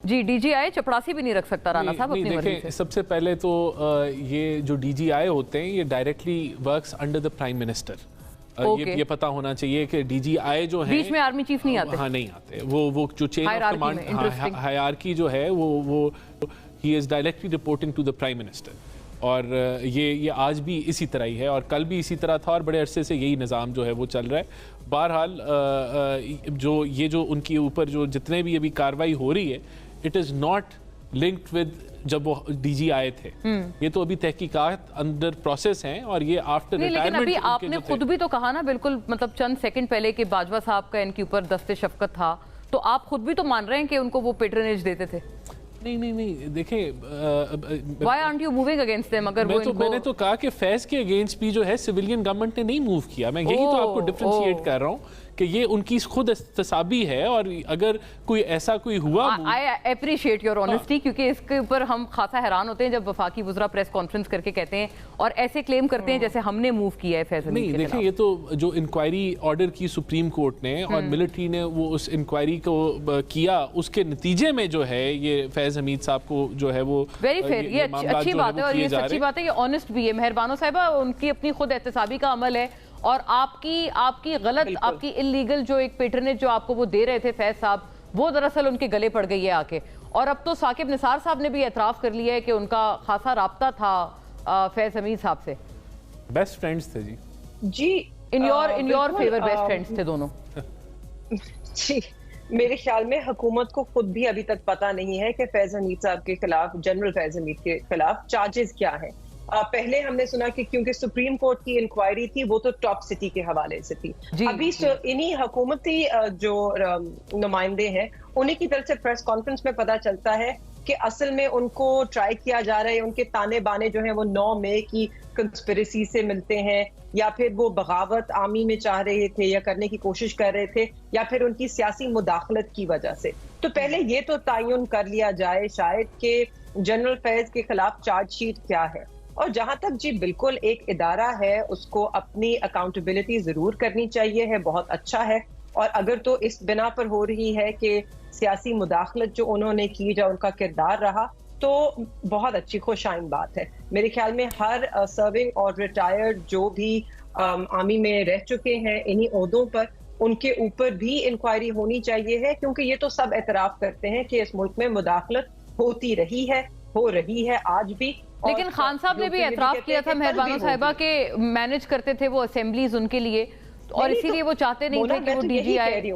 जी, DGI चपरासी भी नहीं रख सकता राणा साहब अपनी मर्जी से। सबसे पहले तो ये जो DGI होते हैं ये directly works under the prime minister. ये पता होना चाहिए कि DGI जो है बीच में आर्मी चीफ नहीं आते। हाँ, नहीं आते। वो जो चेन ऑफ कमांड हायरार्की जो है वो ही is directly reporting to the prime minister. और ये आज भी इसी तरह ही है और कल भी इसी तरह था और बड़े अरसे से यही निज़ाम जो है वो चल रहा है। बहरहाल जो उनके ऊपर जो जितने भी अभी कार्रवाई हो रही है, it is not linked with जब वो DG आए थे। ये तो अभी तहकीकात अंडर प्रोसेस हैं और ये आफ्टर रिटायरमेंट। लेकिन अभी आपने खुद भी तो कहा ना, बिल्कुल मतलब चंद सेकंड पहले कि बाजवा साहब का इनके ऊपर दस्ते शफकत था, तो आप खुद भी तो मान रहे हैं कि उनको वो पेट्रोनेज देते थे। नहीं देखें, Why aren't you moving against them? अगर वो मैंने तो कहा कि फैज के अगेंस्ट भी जो है सिविलियन गवर्नमेंट ने नहीं मूव किया। मैं यही तो आपको डिफरेंशिएट कर रहा हूँ कि ये उनकी खुद इस्तेसाबी है और अगर कोई ऐसा कोई हुआ। आई अप्रिशिएट योर ऑनेस्टी, क्योंकि इसके ऊपर हम खासा हैरान होते हैं जब वफाकी वज़रा प्रेस कॉन्फ्रेंस करके कहते हैं और ऐसे क्लेम करते हैं जैसे हमने मूव किया है फैज हमीद के खिलाफ। देखिए, ये तो जो इंक्वायरी ऑर्डर की सुप्रीम कोर्ट ने और मिलिट्री ने वो उस इंक्वायरी को किया, उसके नतीजे में जो है ये फैज हमीद साहब को जो है वो वेरी फेयर, ये अच्छी बात है और ये सच्ची बात है, ये ऑनेस्ट भी है। मेहरबानो साहिबा, उनकी अपनी खुद एहतसाबी का अमल है और आपकी गलत, आपकी इलीगल जो एक पेट्रनेज जो आपको वो दे रहे थे फैज साहब, वो दरअसल उनके गले पड़ गई है आके। और अब तो साकिब निसार साहब ने भी एतराफ़ कर लिया है कि उनका खासा राब्ता था फैज हमीद साहब से। बेस्ट फ्रेंड्स थे जी। In your favour best friends थे दोनों। जी, मेरे ख्याल में हुकूमत को खुद भी अभी तक पता नहीं है कि फैज हमीद साहब के खिलाफ, जनरल फैज हमीद के खिलाफ चार्जेस क्या हैं। पहले हमने सुना कि क्योंकि सुप्रीम कोर्ट की इंक्वायरी थी वो तो टॉप सिटी के हवाले से थी। अभी इन्हीं हुकूमती जो नुमाइंदे हैं उन्हीं की तरफ से प्रेस कॉन्फ्रेंस में पता चलता है कि असल में उनको ट्राई किया जा रहा है, उनके ताने बाने जो हैं वो 9 मई की कंस्पिरेसी से मिलते हैं, या फिर वो बगावत आर्मी में चाह रहे थे या करने की कोशिश कर रहे थे, या फिर उनकी सियासी मुदाखलत की वजह से। तो पहले ये तो तयन कर लिया जाए शायद कि जनरल फैज के खिलाफ चार्जशीट क्या है। और जहां तक जी बिल्कुल एक इदारा है उसको अपनी अकाउंटेबिलिटी जरूर करनी चाहिए है, बहुत अच्छा है। और अगर तो इस बिना पर हो रही है कि सियासी मुदाखलत जो उन्होंने की, जो उनका किरदार रहा, तो बहुत अच्छी खुशाइन बात है। मेरे ख्याल में हर सर्विंग और रिटायर्ड जो भी आर्मी में रह चुके हैं इन्हीं ओहदों पर, उनके ऊपर भी इंक्वायरी होनी चाहिए है, क्योंकि ये तो सब एतराफ करते हैं कि इस मुल्क में मुदाखलत होती रही है, हो रही है आज भी। लेकिन खान साहब ने भी एतराफ किया था मेहरबानो साहिबा के मैनेज करते थे वो असेंबलीज उनके लिए, और इसीलिए वो चाहते नहीं थे कि वो DG आए।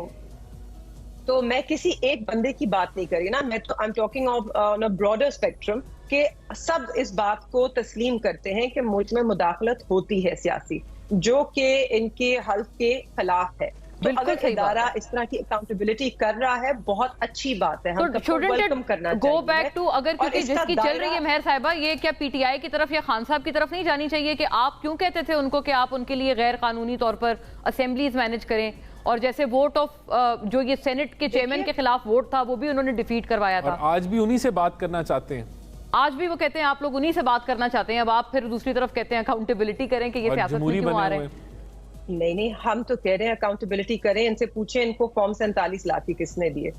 तो मैं किसी एक बंदे की बात नहीं कर रही ना, मैं तो I am talking of on a broader spectrum कि सब इस बात को तस्लीम करते हैं कि मुल्क में मुदाखलत होती है सियासी, जो कि इनके हल्फ के खिलाफ है। तो अगर इदारा इस तरह की अकाउंटेबिलिटी कर रहा है, बहुत अच्छी बात है, हम वेलकम करना चाहिए। गो बैक टू, अगर क्योंकि जिसकी चल रही है मेहर साहिबा, ये क्या PTI की तरफ या खान साहब की तरफ नहीं जानी चाहिए कि आप क्यों कहते थे उनको कि आप उनके लिए गैर कानूनी तौर पर असेंबलीज मैनेज करें, और जैसे वोट ऑफ जो ये सेनेट के चेयरमैन के खिलाफ वोट था वो भी उन्होंने डिफीट करवाया था, आज भी उन्हीं से बात करना चाहते हैं। आज भी वो कहते हैं आप लोग उन्हीं से बात करना चाहते हैं। अब आप फिर दूसरी तरफ कहते हैं अकाउंटेबिलिटी करें कि ये सियासत में क्यों आ रहे हैं। नहीं, हम तो कह रहे हैं अकाउंटेबिलिटी करें। इनसे पूछें इनको फॉर्म 47 लाख की किसने दिए।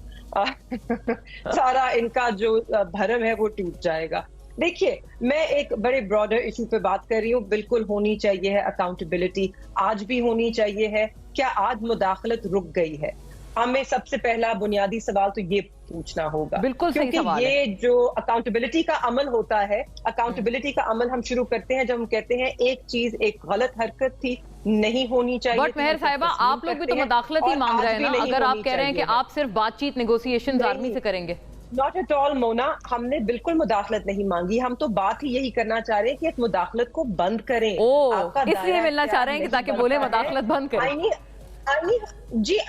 सारा इनका जो भरम है वो टूट जाएगा। देखिए, मैं एक बड़े ब्रॉडर इशू पे बात कर रही हूँ। बिल्कुल होनी चाहिए है अकाउंटेबिलिटी, आज भी होनी चाहिए है। क्या आज मुदाखलत रुक गई है? हमें सबसे पहला बुनियादी सवाल तो ये पूछना होगा, बिल्कुल सही सवाल ये है। जो अकाउंटेबिलिटी का अमल होता है, अकाउंटेबिलिटी का अमल हम शुरू करते हैं जब हम कहते हैं एक चीज, एक गलत हरकत थी, नहीं होनी चाहिए। बट मेहर साहिबा, आप लोग भी तो मुदाखलत ही मांग रहे हैं ना, अगर आप कह रहे हैं कि आप सिर्फ बातचीत नेगोशिएशंस आर्मी से करेंगे। नॉट एट ऑल मोना, हमने बिल्कुल मुदाखलत नहीं मांगी। हम तो बात ही यही करना चाह रहे हैं कि इस मुदाखलत को बंद करें। इसलिए मिलना चाह रहे हैं कि ताकि बोले मुदाखलत बंद करें।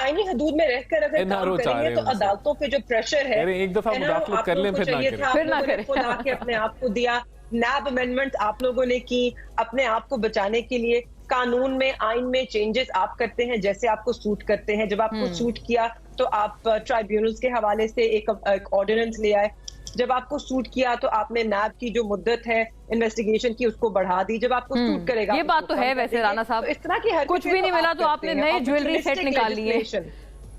आईनी हदूद में रहकर अगर काम करेंगे तो अदालतों पे जो प्रेशर है, एक दफा मुदाखलत कर लें फिर ना करें। अपने आप को दिया, नैब अमेंडमेंट आप लोगों ने की अपने आप को बचाने के लिए। कानून में, आइन में चेंजेस आप करते हैं जैसे आपको सूट करते हैं। जब आपको सूट किया तो आप ट्राइब्यूनल्स के हवाले से एक ऑर्डिनेंस ले आए। जब आपको सूट किया तो आपने नैब की जो मुद्दत है इन्वेस्टिगेशन की उसको बढ़ा दी। जब आपको सूट करेगा, ये बात तो है वैसे राणा साहब, इस तरह की कुछ भी नहीं मिला तो आपने नए ज्वेलरी सेट निकाल लिए।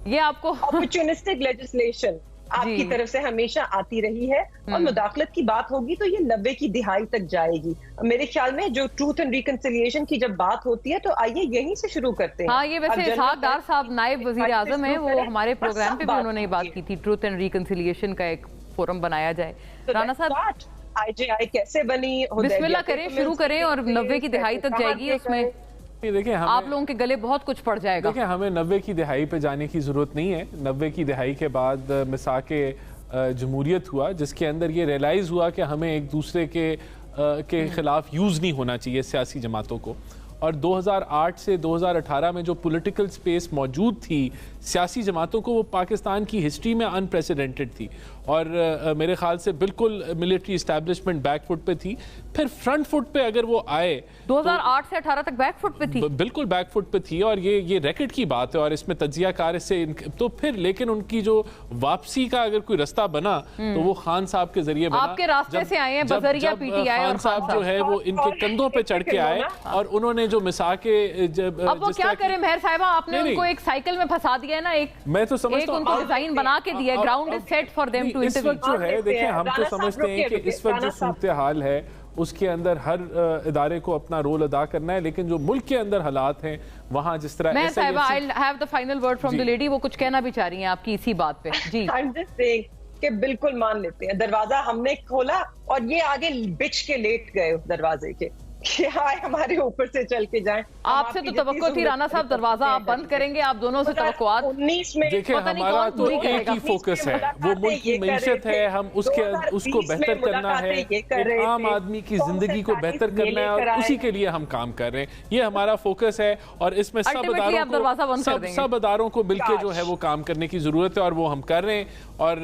ये आपको अपॉर्चुनिस्टिक लेजिस्लेशन, आपकी तरफ से हमेशा आती रही है, और मुदाखलत की बात होगी तो ये 90 की दिहाई तक जाएगी मेरे ख्याल में। जो ट्रूथ एंड रिकंसिलिएशन की जब बात होती है तो आइए यहीं से शुरू करते हैं। हाँ, ये वैसे इसहाक डार साहब नायब वजीर आजम है, वो हमारे प्रोग्राम पे भी उन्होंने बात की थी, ट्रूथ एंड रिकंसिलिएशन का एक फोरम बनाया जाए। राना साहब IJI कैसे बनी, बिस्मिल्लाह करें, शुरू करें, और 90 की दिहाई तक जाएगी, उसमें देखिए आप लोगों के गले बहुत कुछ पड़ जाएगा। देखिए हमें 90 की दिहाई पे जाने की जरूरत नहीं है। 90 की दिहाई के बाद मिसाके जमहूरियत हुआ, जिसके अंदर ये रियलाइज हुआ कि हमें एक दूसरे के खिलाफ यूज नहीं होना चाहिए सियासी जमातों को। और 2008 से 2018 में जो पॉलिटिकल स्पेस मौजूद थी सियासी जमातों को, वो पाकिस्तान की हिस्ट्री में अनप्रेसिडेंटेड थी, और मेरे ख्याल से बिल्कुल मिलिट्री इस्टेब्लिशमेंट बैक फुट पे थी। फिर फ्रंट फुट पे अगर वो आए 2008 से 18 तक बैक फुट पे थी, बिल्कुल बैक फुट पे थी, और ये रिकॉर्ड की बात है, और इसमें तज्जिया कार से तो फिर लेकिन उनकी जो वापसी का अगर कोई रास्ता बना तो वो खान साहब के जरिए बना। आपके रास्ते से आए हैं बजरिया PTI, खान साहब जो है वो इनके कंधों पे चढ़ के आए, और उन्होंने जो मिसाके अब वो क्या करें मेहर साहिबा, आपने उनको एक साइकिल में फंसा दिया ना, एक मैं तो समझता हूं उनको डिजाइन बना के दिया, ground is set for them to interview. इस वक्त जो है देखिए हम तो समझते हैं कि इस वक्त जो सूरत हाल है उसके अंदर हर इदारे को अपना रोल अदा करना है, लेकिन जो मुल्क के अंदर हालात हैं वहां जिस तरह मैं साहिबा I have the final word from the lady, वो कुछ कहना भी चाह रही हैं आपकी इसी बात पे। जी आई एम जस्ट सेइंग कि बिल्कुल मान लेते हैं, दरवाजा हमने खोला और ये आगे बिछ के लेट गए उस दरवाजे के, हमारे ऊपर से चल के जाएं। आपसे तो तवक्को थी राना साहब, दरवाजा आप बंद करेंगे, आप दोनों से तवक्कुआत। 19 में देखिए हमारा तो एक ही फोकस है, वो मुल्क की मईशत है, हम उसको बेहतर करना है, एक आम आदमी की जिंदगी को बेहतर करना है, और उसी के लिए हम काम कर रहे हैं। ये हमारा फोकस है, और इसमें सब अदारों को मिलकर जो है वो काम करने की जरूरत है, और वो हम कर रहे हैं। और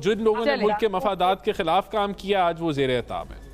जिन लोगों ने मुल्क के मफादात के खिलाफ काम किया आज वो ज़ेर-ए-ताब है।